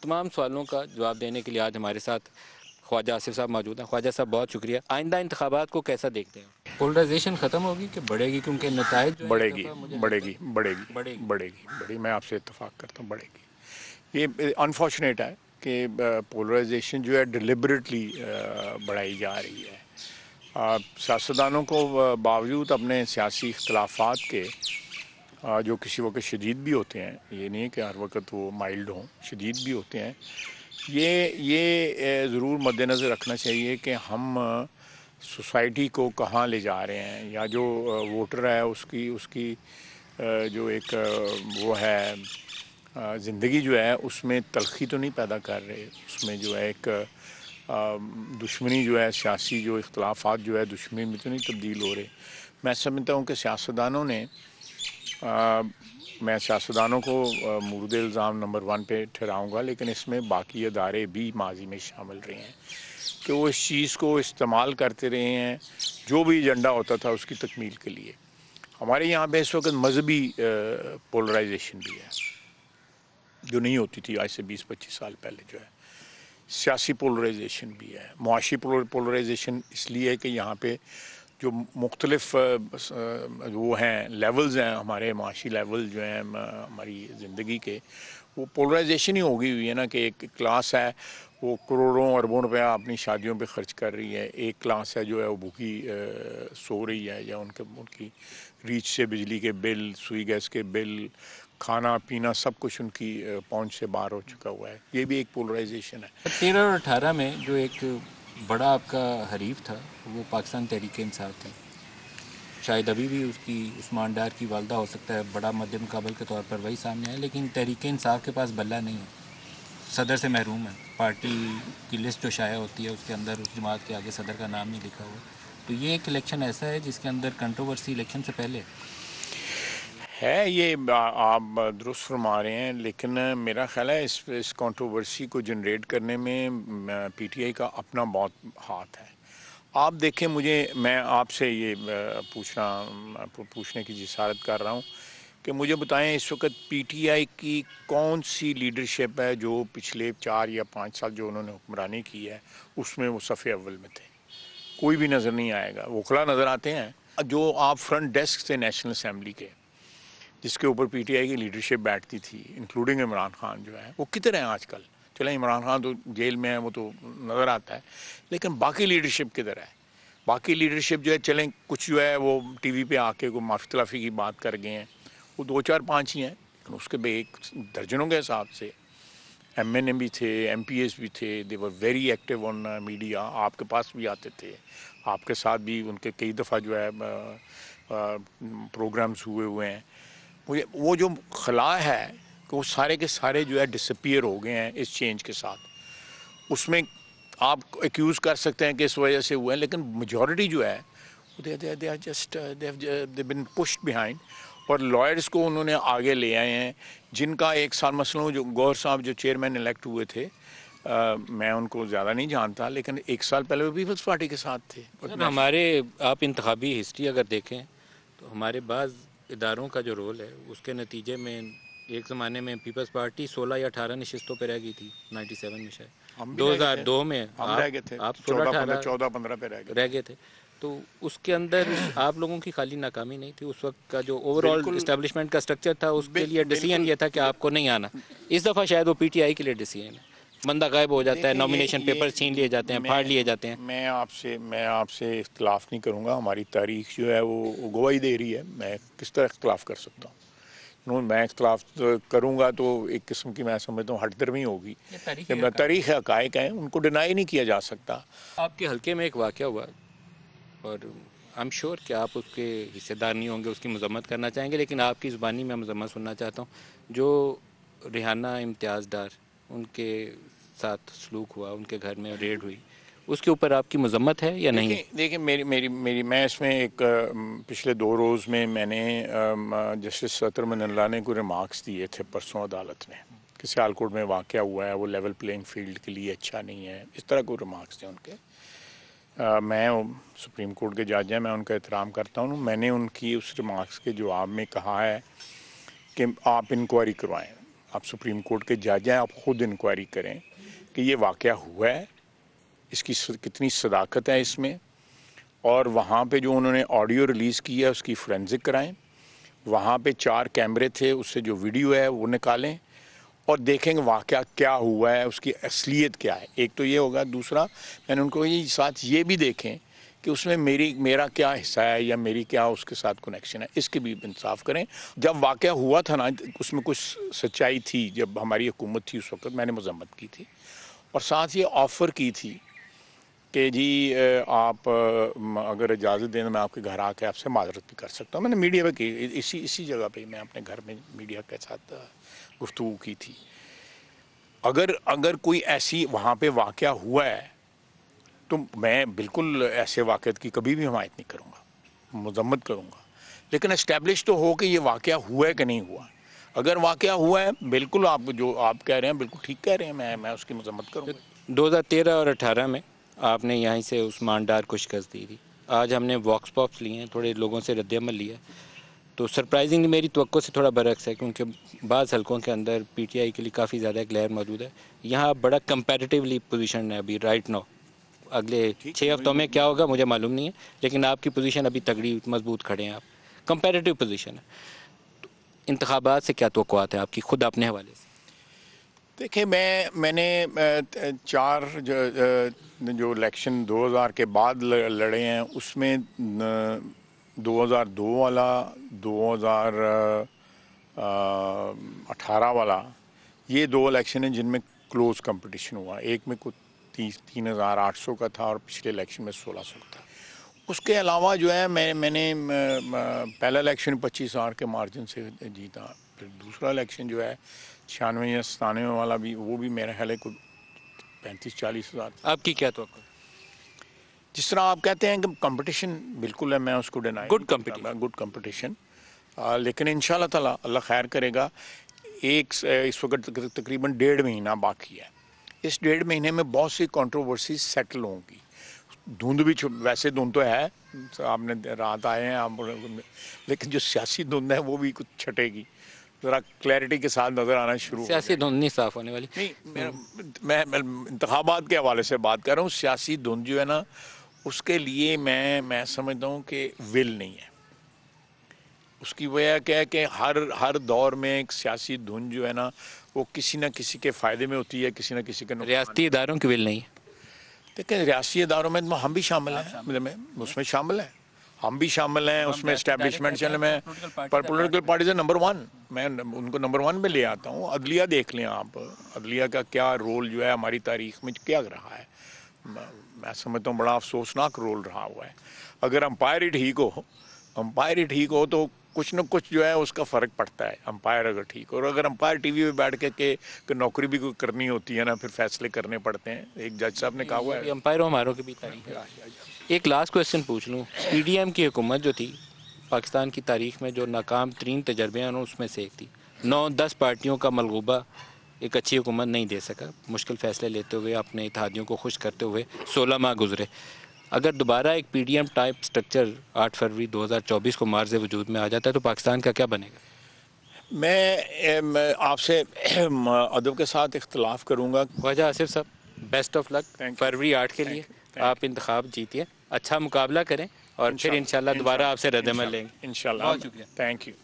तमाम सवालों का जवाब देने के लिए आज हमारे साथ ख्वाजा आसिफ साहब मौजूद हैं। ख्वाजा साहब बहुत शुक्रिया। आइंदा इंतखाबात को कैसा देखते हैं? पोलराइजेशन ख़त्म होगी कि बढ़ेगी? क्योंकि नताइज जो है इस बढ़ेगी दफ़ा मुझे लगता बढ़ेगी है बढ़ेगी बढ़ेगी। बढ़ेगी बढ़ेगी, मैं आपसे इत्तेफाक करता हूँ, बढ़ेगी। ये अनफॉर्चुनेट है कि पोलराइजेशन जो है डिलिबरेटली बढ़ाई जा रही है। सियासतदानों को बावजूद अपने सियासी इख्तलाफात के जो किसी वक्त शदीद भी होते हैं, ये नहीं है कि हर वक्त वो माइल्ड हों, शदीद भी होते हैं, ये ज़रूर मद्देनज़र रखना चाहिए कि हम सोसाइटी को कहाँ ले जा रहे हैं, या जो वोटर है उसकी उसकी जो एक वो है ज़िंदगी जो है उसमें तलखी तो नहीं पैदा कर रहे, उसमें जो है एक दुश्मनी जो है, सियासी जो इख्तलाफात जो है दुश्मनी में तो नहीं तब्दील हो रहे। मैं समझता हूँ कि सियासतदानों ने मैं सियासतदानों को मुर्द इल्ज़ाम नंबर 1 पे ठहराऊँगा, लेकिन इसमें बाकी अदारे भी माजी में शामिल रहे हैं कि वो इस चीज़ को इस्तेमाल करते रहे हैं जो भी एजेंडा होता था उसकी तकमील के लिए। हमारे यहाँ पे इस वक्त मजहबी पोलराइजेशन भी है जो नहीं होती थी आज से 20-25 साल पहले, जो है सियासी पोलराइजेशन भी है, मुआशी पोलराइजेशन इसलिए है कि यहाँ पे जो मुख्तलिफ वो हैं लेवल्स हैं, हमारे माशी लेवल जो हैं हमारी ज़िंदगी के, वो पोलराइजेशन ही हो गई हुई है ना कि एक क्लास है वो करोड़ों अरबों रुपया अपनी शादियों पे ख़र्च कर रही है, एक क्लास है जो है वो भूखी सो रही है, या उनकी रीच से बिजली के बिल, सुई गैस के बिल, खाना पीना सब कुछ उनकी पहुंच से बाहर हो चुका हुआ है। ये भी एक पोलराइजेशन है। 13 और 18 में जो एक बड़ा आपका हरीफ था वो पाकिस्तान तहरीक इंसाफ थी। शायद अभी भी उसकी उस्मान डार की वालदा हो सकता है बड़ा मद्दे मुकाबल के तौर पर वही सामने है, लेकिन तहरीक इंसाफ के पास बल्ला नहीं है, सदर से महरूम है। पार्टी की लिस्ट जो शाया होती है उसके अंदर उस जमात के आगे सदर का नाम नहीं लिखा हुआ। तो ये एक इलेक्शन ऐसा है जिसके अंदर कंट्रोवर्सी इलेक्शन से पहले है। ये आप दुरुस्त फरमा रहे हैं, लेकिन मेरा ख्याल है इस कंट्रोवर्सी को जनरेट करने में पीटीआई का अपना बहुत हाथ है। आप देखें, मैं आपसे ये पूछने की जिसारत कर रहा हूँ कि मुझे बताएं इस वक्त पीटीआई की कौन सी लीडरशिप है जो पिछले 4 या 5 साल जो उन्होंने हुक्मरानी की है उसमें वो सफ़े अव्वल में थे? कोई भी नज़र नहीं आएगा। वोखला नज़र आते हैं। जो आप फ्रंट डेस्क थे नेशनल असम्बली के, जिसके ऊपर पीटीआई की लीडरशिप बैठती थी, इंक्लूडिंग इमरान खान, जो है वो किधर हैं आजकल? चले इमरान खान तो जेल में है, वो तो नज़र आता है, लेकिन बाकी लीडरशिप किधर है? बाकी लीडरशिप जो है, चलें कुछ जो है वो टीवी पे आके को माफ़ी तलाफ़ी की बात कर गए हैं, वो 2-4-5 ही हैं, लेकिन उसके भी एक दर्जनों के हिसाब से एमएनएम भी थे, एमपीएस भी थे, they were very active on media, आपके पास भी आते थे, आपके साथ भी उनके कई दफ़ा जो है प्रोग्राम्स हुए हैं। मुझे वो जो खला है कि वो सारे के सारे जो है डिसअपीयर हो गए हैं इस चेंज के साथ। उसमें आप एक्यूज़ कर सकते हैं कि इस वजह से हुआ है, लेकिन मेजॉरिटी जो है they are just they been pushed behind, और लॉयर्स को उन्होंने आगे ले आए हैं, जिनका एक साल मसलन जो गौर साहब जो चेयरमैन इलेक्ट हुए थे, मैं उनको ज़्यादा नहीं जानता, लेकिन 1 साल पहले वो पीपल्स पार्टी के साथ थे। सर हमारे आप इंतखाबी हिस्ट्री अगर देखें तो हमारे बाज़ इदारों का जो रोल है उसके नतीजे में एक ज़माने में पीपल्स पार्टी 16 या 18 नशिस्तों पर रह गई थी 97 में, शायद 2002 में हम रह गए थे, आप 14-15 पे रह गए थे। तो उसके अंदर आप लोगों की खाली नाकामी नहीं थी, उस वक्त का जो ओवरऑल इस्टेब्लिशमेंट का स्ट्रक्चर था उसके लिए डिसीजन ये था कि आपको नहीं आना। इस दफ़ा शायद वो पीटीआई के लिए डिसीजन है, बंदा गायब हो जाता है, नॉमिनेशन पेपर छीन लिए जाते हैं, फाड़ लिए जाते हैं। मैं आपसे इख्तलाफ नहीं करूँगा, हमारी तारीख जो है वो गवाही दे रही है, मैं किस तरह इख्तलाफ कर सकता हूँ? मैं इख्तलाफ करूँगा तो एक किस्म की मैं समझता हूँ हटदर्मी होगी। तारीख हक़ाइक़ हैं, उनको डिनाई नहीं किया जा सकता। आपके हल्के में एक वाक़या हुआ और आई एम श्योर कि आप उसके हिस्सेदार नहीं होंगे, उसकी मजम्मत करना चाहेंगे, लेकिन आपकी ज़ुबानी में मजम्मत सुनना चाहता हूँ। जो रिहाना इम्तियाज़ डार उनके साथ सलूक हुआ, उनके घर में रेड हुई, उसके ऊपर आपकी मजम्मत है या नहीं? देखिए मेरी मैं इसमें एक पिछले 2 रोज़ में मैंने जस्टिस सतर मनल्ला ने कोई रिमार्क्स दिए थे परसों अदालत में कि सियालकोट में वाक़या हुआ है, वो लेवल प्लेइंग फील्ड के लिए अच्छा नहीं है, इस तरह कोई रिमार्क्स थे उनके। मैं सुप्रीम कोर्ट के जज हैं, मैं उनका एहतराम करता हूँ। मैंने उनकी उस रिमार्क्स के जवाब में कहा है कि आप इंक्वायरी करवाएं। आप सुप्रीम कोर्ट के जज हैं, आप खुद इंक्वायरी करें कि ये वाक़या हुआ है, इसकी कितनी सदाकत है इसमें, और वहाँ पे जो उन्होंने ऑडियो रिलीज़ की है उसकी फोरेंसिक कराएं। वहाँ पे 4 कैमरे थे, उससे जो वीडियो है वो निकालें और देखेंगे वाक़या क्या हुआ है, उसकी असलियत क्या है। एक तो ये होगा। दूसरा, मैंने उनको ये साथ ये भी देखें कि उसमें मेरा क्या हिस्सा है या मेरी क्या उसके साथ कनेक्शन है, इसके भी इंसाफ करें। जब वाक़या हुआ था ना, उसमें कुछ सच्चाई थी। जब हमारी हुकूमत थी उस वक्त मैंने मजम्मत की थी और साथ ये ऑफ़र की थी कि जी आप अगर इजाज़त दें तो मैं आपके घर आके आपसे माजरत भी कर सकता हूँ। मैंने मीडिया पे की, इसी जगह पे मैं अपने घर में मीडिया के साथ गुफ्तगू की थी। अगर कोई ऐसी वहाँ पे वाक़या हुआ है तो मैं बिल्कुल ऐसे वाक़यात की कभी भी हिमायत नहीं करूँगा, मज़म्मत करूँगा, लेकिन इस्टेब्लिश तो हो कि ये वाक़या हुआ है कि नहीं हुआ। अगर वाक़या हुआ है, बिल्कुल आप जो आप कह रहे हैं बिल्कुल ठीक कह रहे हैं, मैं उसकी मज़म्मत करूँगा। 2013 और 18 में आपने यहीं से उस्मान डार को शिकस्त दी थी। आज हमने वॉक्स पॉप्स लिए हैं, थोड़े लोगों से रद्द-ए-अमल लिया, तो सरप्राइजिंगली मेरी तवक्को से थोड़ा बरअक्स है, क्योंकि बाज़ हलकों के अंदर पीटीआई के लिए काफ़ी ज़्यादा एक लहर मौजूद है। यहाँ आप बड़ा कंपैरेटिवली पोजीशन है अभी राइट नाउ। अगले 6 हफ्तों में क्या होगा मुझे मालूम नहीं है, लेकिन आपकी पोजीशन अभी तगड़ी मजबूत खड़े हैं आप, कंपैरेटिव पोजीशन है। तो इंतखाबात से क्या तवक्कुआत है आपकी खुद अपने हवाले से? देखिए, मैंने 4 जो इलेक्शन 2000 के बाद लड़े हैं उसमें 2002 वाला, 2018 वाला, ये 2 इलेक्शन हैं जिनमें क्लोज कंपटीशन हुआ। एक में कुछ 3800 का था और पिछले इलेक्शन में 1600 का था। उसके अलावा जो है मैंने पहला इलेक्शन 25,000 के मार्जिन से जीता। फिर दूसरा इलेक्शन जो है 96 या 97 वाला भी, वो भी मेरा ख्याल है कुछ 35-40 हज़ार। आपकी क्या तवक्को? जिस तरह आप कहते हैं कि कंपटीशन बिल्कुल है, मैं उसको deny good competition, good competition, लेकिन इंशाल्लाह ताला अल्लाह खैर करेगा। इस वक्त तकरीबन 1.5 महीना बाकी है। इस 1.5 महीने में बहुत सी कंट्रोवर्सी सेटल होंगी। धुंध भी, वैसे धुंध तो है, आपने रात आए हैं आप, लेकिन जो सियासी धुंध है वो भी कुछ छटेगी, ज़रा क्लैरिटी के साथ नज़र आना शुरू। सियासी धुंध नहीं साफ होने वाली। नहीं, मैं इंतखाबात के हवाले से बात कर रहा हूँ। सियासी धुंध जो है ना, उसके लिए मैं समझता हूँ कि विल नहीं है। उसकी वजह क्या है कि हर दौर में एक सियासी धुन जो है ना, वो किसी न किसी के फ़ायदे में होती है, किसी न किसी के रियासती इदारों की विल नहीं है। देखिए, रियासी इदारों में हम भी शामिल हैं, उसमें शामिल हैं, हम भी शामिल हैं उसमें, इस्टेब्लिशमेंट चैनल में। पर पॉलिटिकल पार्टीज है नंबर 1, मैं उनको नंबर 1 में ले आता हूँ। अदलिया देख लें आप, अदलिया का क्या रोल जो है हमारी तारीख में क्या रहा है, मैं समझता हूँ बड़ा अफसोसनाक रोल रहा हुआ है। अगर अंपायर ही ठीक हो तो कुछ न कुछ जो है उसका फ़र्क पड़ता है, अंपायर अगर ठीक हो। और अगर अंपायर टीवी पे बैठ के नौकरी भी कोई करनी होती है ना, फिर फैसले करने पड़ते हैं। एक जज साहब ने कहा हुआ है, अंपायरों हमारों की भी तारीख है। एक लास्ट क्वेश्चन पूछ लूँ, पीडीएम की हुकूमत जो थी पाकिस्तान की तारीख में जो नाकाम तरीन तजर्बे हैं उसमें से एक थी। 9-10 पार्टियों का मलगूबा एक अच्छी हुकूमत नहीं दे सका, मुश्किल फ़ैसले लेते हुए अपने इत्तेहादियों को खुश करते हुए 16 माह गुजरे। अगर दोबारा एक पीडीएम टाइप स्ट्रक्चर 8 फरवरी 2024 को मार्ज़ वजूद में आ जाता है तो पाकिस्तान का क्या बनेगा? मैं आपसे अदब के साथ इख्तलाफ करूँगा। ख्वाजा आसिफ साहब, बेस्ट ऑफ लक फरवरी 8 के लिए। आप इंतखाब जीतिए, अच्छा मुकाबला करें और फिर इंशाल्लाह दोबारा आपसे रद्द-ए-अमल लेंगे। इंशाल्लाह, थैंक यू।